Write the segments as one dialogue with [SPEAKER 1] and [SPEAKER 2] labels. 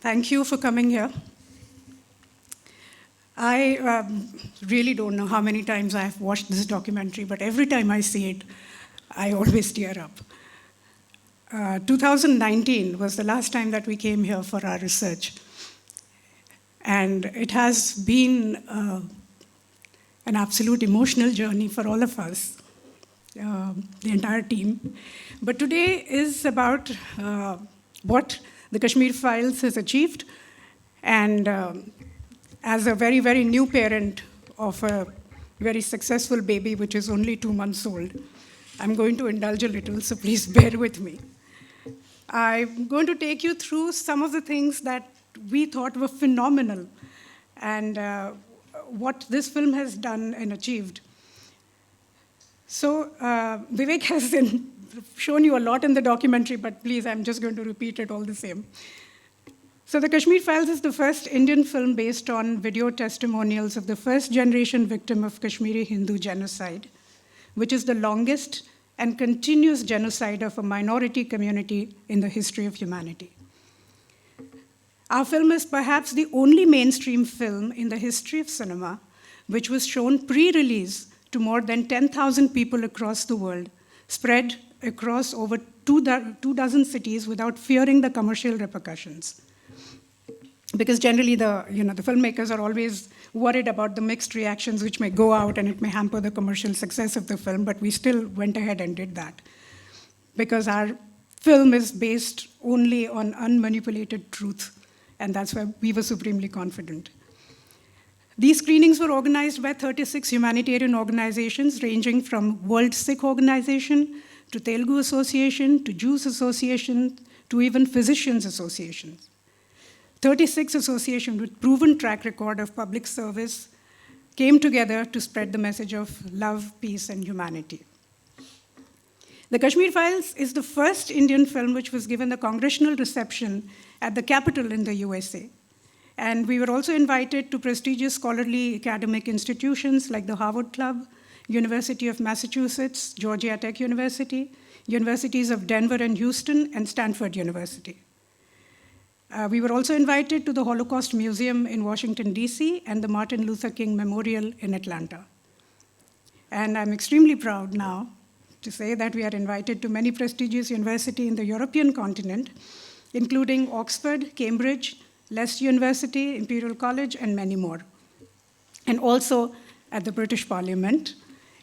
[SPEAKER 1] Thank you for coming here. I really don't know how many times I've watched this documentary, but every time I see it, I always tear up. 2019 was the last time that we came here for our research. And it has been an absolute emotional journey for all of us, the entire team. But today is about what the Kashmir Files has achieved. And as a very, very new parent of a very successful baby, which is only 2 months old, I'm going to indulge a little, so please bear with me. I'm going to take you through some of the things that we thought were phenomenal and what this film has done and achieved. So Vivek has shown you a lot in the documentary, but please, I'm just going to repeat it all the same. So the Kashmir Files is the first Indian film based on video testimonials of the first generation victim of Kashmiri Hindu genocide, which is the longest and continuous genocide of a minority community in the history of humanity. Our film is perhaps the only mainstream film in the history of cinema which was shown pre-release to more than 10,000 people across the world, spread across over 24 cities without fearing the commercial repercussions. Because generally the filmmakers are always worried about the mixed reactions which may go out and it may hamper the commercial success of the film, but we still went ahead and did that. Because our film is based only on unmanipulated truth, and that's why we were supremely confident. These screenings were organized by 36 humanitarian organizations ranging from World Sikh Organization to Telugu Association to Jews Association to even Physicians Associations. 36 associations with proven track record of public service came together to spread the message of love, peace, and humanity. The Kashmir Files is the first Indian film which was given the congressional reception at the Capitol in the USA. And we were also invited to prestigious scholarly academic institutions like the Harvard Club, University of Massachusetts, Georgia Tech University, Universities of Denver and Houston, and Stanford University. We were also invited to the Holocaust Museum in Washington, D.C., and the Martin Luther King Memorial in Atlanta. And I'm extremely proud now to say that we are invited to many prestigious universities in the European continent, including Oxford, Cambridge, Leicester University, Imperial College, and many more. And also at the British Parliament,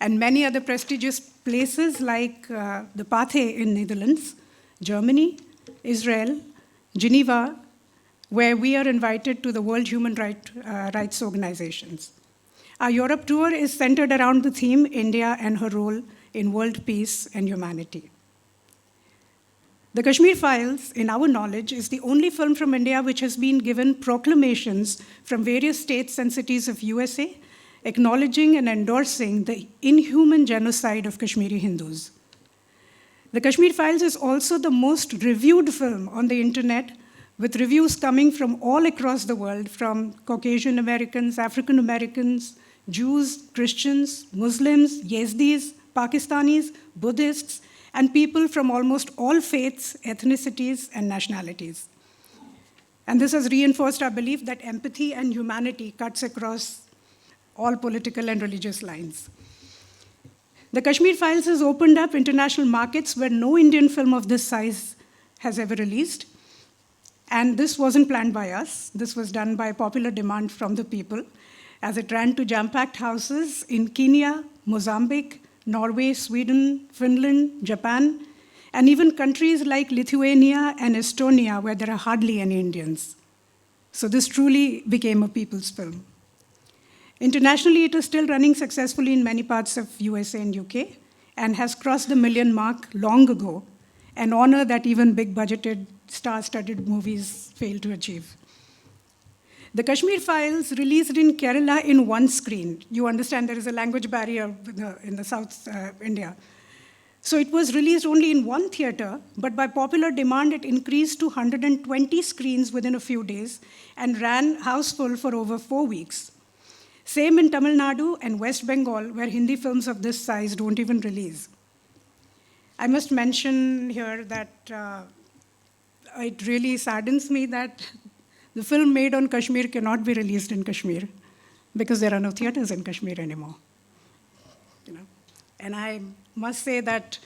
[SPEAKER 1] and many other prestigious places like the Pathe in Netherlands, Germany, Israel, Geneva, where we are invited to the World Human Rights Organizations. Our Europe tour is centered around the theme, India and her role in world peace and humanity. The Kashmir Files, in our knowledge, is the only film from India which has been given proclamations from various states and cities of USA, acknowledging and endorsing the inhuman genocide of Kashmiri Hindus. The Kashmir Files is also the most reviewed film on the internet, with reviews coming from all across the world, from Caucasian Americans, African Americans, Jews, Christians, Muslims, Yazidis, Pakistanis, Buddhists, and people from almost all faiths, ethnicities, and nationalities. And this has reinforced our belief that empathy and humanity cuts across all political and religious lines. The Kashmir Files has opened up international markets where no Indian film of this size has ever released. And this wasn't planned by us. This was done by popular demand from the people, as it ran to jam-packed houses in Kenya, Mozambique, Norway, Sweden, Finland, Japan, and even countries like Lithuania and Estonia, where there are hardly any Indians. So this truly became a people's film. Internationally, it is still running successfully in many parts of USA and UK, and has crossed the 1 million mark long ago, an honor that even big-budgeted, star-studded movies fail to achieve. The Kashmir Files released in Kerala in one screen. You understand there is a language barrier in the South India. So it was released only in one theater, but by popular demand, it increased to 120 screens within a few days and ran houseful for over 4 weeks. Same in Tamil Nadu and West Bengal, where Hindi films of this size don't even release. I must mention here that it really saddens me that The film made on Kashmir cannot be released in Kashmir because there are no theaters in Kashmir anymore. And I must say that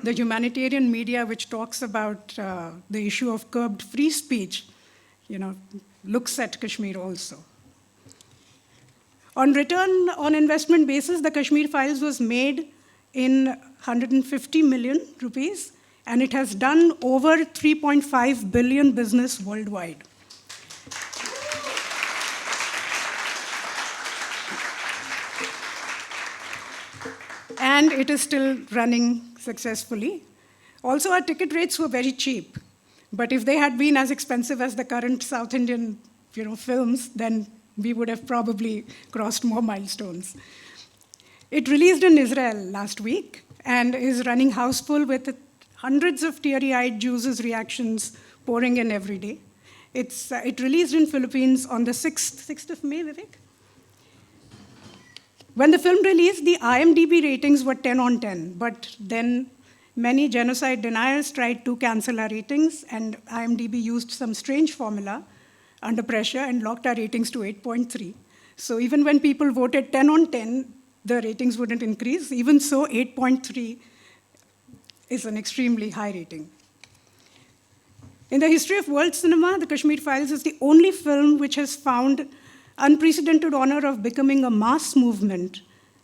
[SPEAKER 1] the humanitarian media which talks about the issue of curbed free speech, looks at Kashmir also. On return on investment basis, the Kashmir Files was made in 150 million rupees, and it has done over 3.5 billion business worldwide. And it is still running successfully. Also, our ticket rates were very cheap. But if they had been as expensive as the current South Indian films, then we would have probably crossed more milestones. It released in Israel last week and is running houseful with hundreds of teary-eyed Jews' reactions pouring in every day. It released in Philippines on the 6th of May, Vivek? When the film released, the IMDb ratings were 10 on 10, but then many genocide deniers tried to cancel our ratings, and IMDb used some strange formula under pressure and locked our ratings to 8.3. So even when people voted 10 on 10, the ratings wouldn't increase. Even so, 8.3 is an extremely high rating. In the history of world cinema, the Kashmir Files is the only film which has found unprecedented honor of becoming a mass movement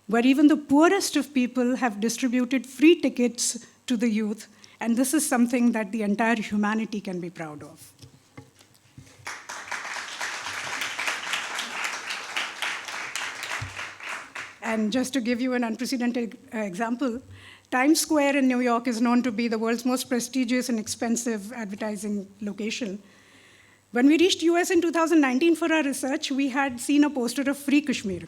[SPEAKER 1] where even the poorest of people have distributed free tickets to the youth, and this is something that the entire humanity can be proud of. And just to give you an unprecedented example, Times Square in New York is known to be the world's most prestigious and expensive advertising location. When we reached US in 2019 for our research, we had seen a poster of Free Kashmir.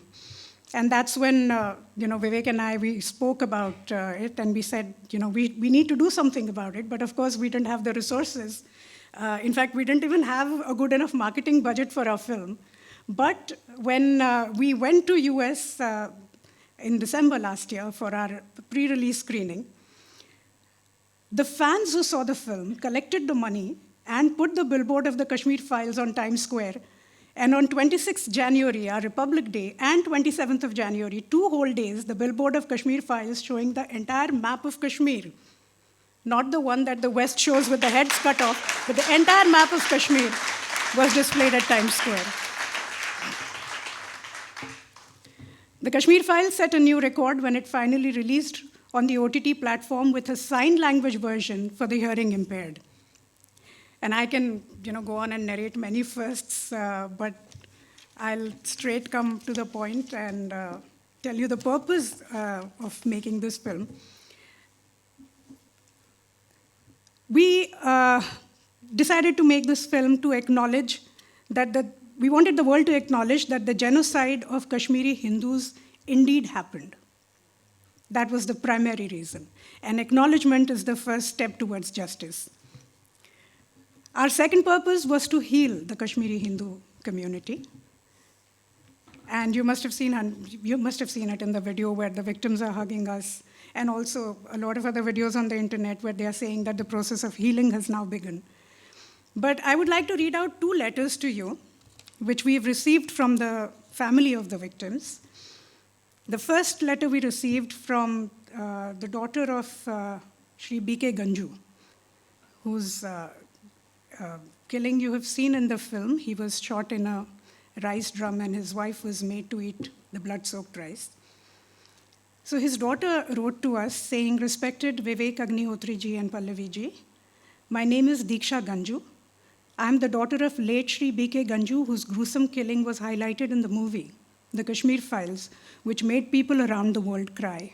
[SPEAKER 1] And that's when Vivek and we spoke about it, and we said, we need to do something about it. But of course, we didn't have the resources. In fact, we didn't even have a good enough marketing budget for our film. But when we went to US in December last year for our pre-release screening, the fans who saw the film collected the money and put the billboard of the Kashmir Files on Times Square. And on 26th January, our Republic Day, and 27th of January, 2 whole days, the billboard of Kashmir Files showing the entire map of Kashmir, not the one that the West shows with the heads cut off, but the entire map of Kashmir was displayed at Times Square. The Kashmir Files set a new record when it finally released on the OTT platform with a sign language version for the hearing impaired. And I can go on and narrate many firsts, but I'll straight come to the point and tell you the purpose of making this film. We decided to make this film to acknowledge that we wanted the world to acknowledge that the genocide of Kashmiri Hindus indeed happened. That was the primary reason. And acknowledgement is the first step towards justice. Our second purpose was to heal the Kashmiri Hindu community. And you must have seen it in the video where the victims are hugging us, and also a lot of other videos on the internet where they are saying that the process of healing has now begun. But I would like to read out 2 letters to you, which we've received from the family of the victims. The first letter we received from the daughter of Shri B.K. Ganju, whose killing you have seen in the film. He was shot in a rice drum, and his wife was made to eat the blood-soaked rice. So his daughter wrote to us saying, "Respected Vivek Agnihotri ji and Pallavi ji, my name is Diksha Ganju. I am the daughter of late Shri B.K. Ganju, whose gruesome killing was highlighted in the movie, The Kashmir Files, which made people around the world cry.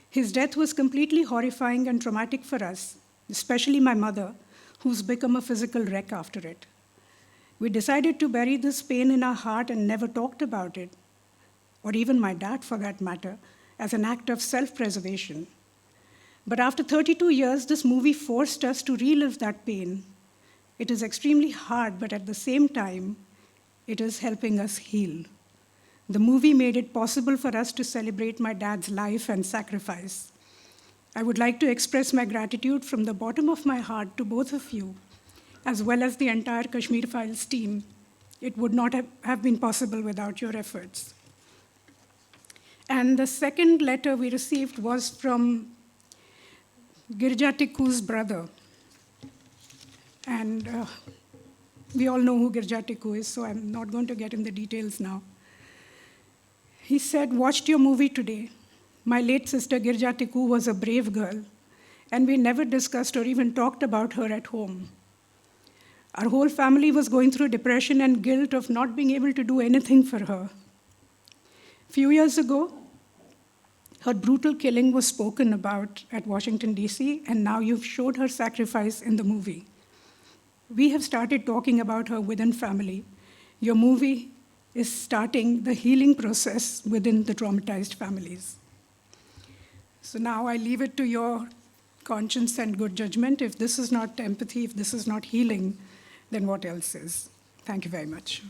[SPEAKER 1] His death was completely horrifying and traumatic for us, especially my mother, who's become a physical wreck after it. We decided to bury this pain in our heart and never talked about it, or even my dad for that matter, as an act of self-preservation. But after 32 years, this movie forced us to relive that pain. It is extremely hard, but at the same time, it is helping us heal. The movie made it possible for us to celebrate my dad's life and sacrifice. I would like to express my gratitude from the bottom of my heart to both of you as well as the entire Kashmir Files team. It would not have been possible without your efforts. And the second letter we received was from Girja Tikku's brother. And we all know who Girja Tikku is, so I'm not going to get in the details now. He said, "Watched your movie today. My late sister Girja Tikku was a brave girl, and we never discussed or even talked about her at home. Our whole family was going through depression and guilt of not being able to do anything for her. Few years ago, her brutal killing was spoken about at Washington, D.C., and now you've showed her sacrifice in the movie. We have started talking about her within family. Your movie is starting the healing process within the traumatized families." So now I leave it to your conscience and good judgment. If this is not empathy, if this is not healing, then what else is? Thank you very much.